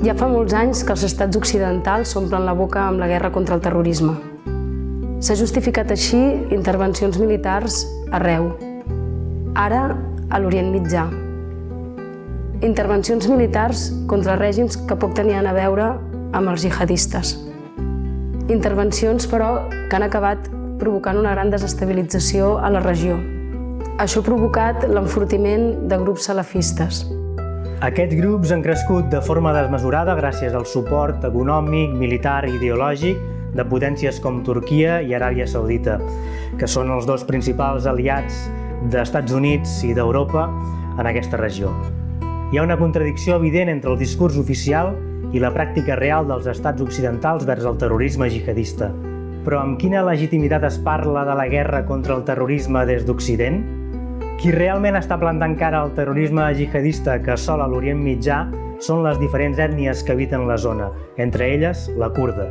Ja fa molts anys que els estats occidentals s'omplen la boca amb la guerra contra el terrorisme. S'ha justificat així intervencions militars arreu. Ara, a l'Orient Mitjà. Intervencions militars contra règims que poc tenien a veure amb els jihadistes. Intervencions, però, que han acabat provocant una gran desestabilització a la regió. Això ha provocat l'enfortiment de grups salafistes. Aquests grups han crescut de forma desmesurada gràcies al suport econòmic, militar i ideològic de potències com Turquia i Aràbia Saudita, que són els dos principals aliats d'Estats Units i d'Europa en aquesta regió. Hi ha una contradicció evident entre el discurs oficial i la pràctica real dels estats occidentals vers el terrorisme jihadista. Però amb quina legitimitat es parla de la guerra contra el terrorisme des d'Occident? Qui realment està plantant cara al terrorisme jihadista que assola l'Orient Mitjà són les diferents ètnies que habiten la zona, entre elles la kurda.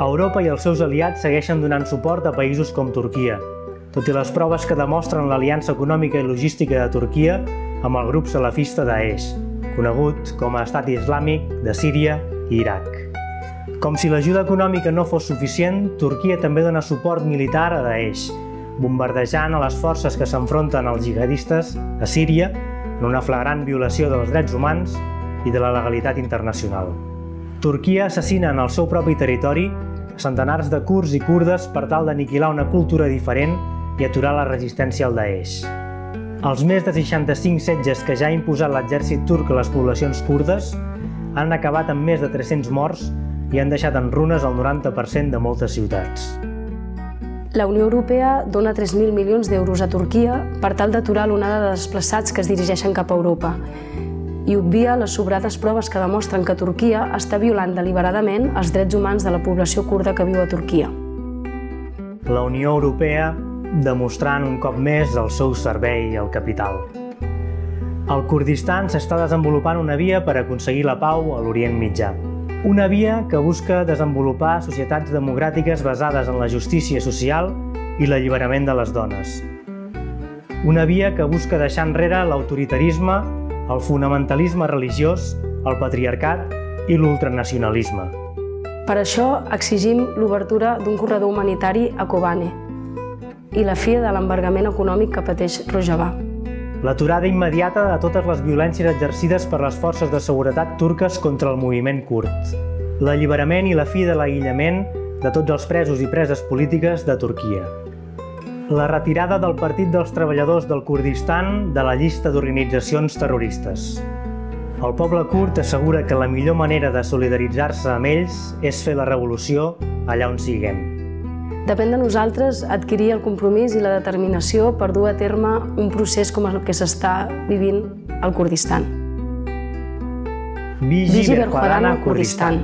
Europa i els seus aliats segueixen donant suport a països com Turquia, tot i les proves que demostren l'aliança econòmica i logística de Turquia amb el grup salafista Daesh, conegut com a Estat Islàmic de Síria i Iraq. Com si l'ajuda econòmica no fos suficient, Turquia també dona suport militar a Daesh, bombardejant a les forces que s'enfronten als jihadistes a Síria en una flagrant violació dels drets humans i de la legalitat internacional. Turquia assassina en el seu propi territori centenars de kurds i kurdes per tal d'aniquilar una cultura diferent i aturar la resistència al Daesh. Els més de 65 setges que ja ha imposat l'exèrcit turc a les poblacions kurdes han acabat amb més de 300 morts i han deixat en runes el 90% de moltes ciutats. La Unió Europea dona 3.000 milions d'euros a Turquia per tal d'aturar l'onada de desplaçats que es dirigeixen cap a Europa i obvia les sobrades proves que demostren que Turquia està violant deliberadament els drets humans de la població kurda que viu a Turquia. La Unió Europea demostrant un cop més el seu servei al capital. Al Kurdistan s'està desenvolupant una via per aconseguir la pau a l'Orient Mitjà. Una via que busca desenvolupar societats democràtiques basades en la justícia social i l'alliberament de les dones. Una via que busca deixar enrere l'autoritarisme, el fonamentalisme religiós, el patriarcat i l'ultranacionalisme. Per això exigim l'obertura d'un corredor humanitari a Kobane i la fi de l'embargament econòmic que pateix Rojava. L'aturada immediata de totes les violències exercides per les forces de seguretat turques contra el moviment kurd. L'alliberament i la fi de l'aïllament de tots els presos i preses polítiques de Turquia. La retirada del Partit dels Treballadors del Kurdistan de la llista d'organitzacions terroristes. El poble kurd assegura que la millor manera de solidaritzar-se amb ells és fer la revolució allà on siguem. Depèn de nosaltres adquirir el compromís i la determinació per dur a terme un procés com el que s'està vivint al Kurdistan. Vigi Berhadana, Kurdistan.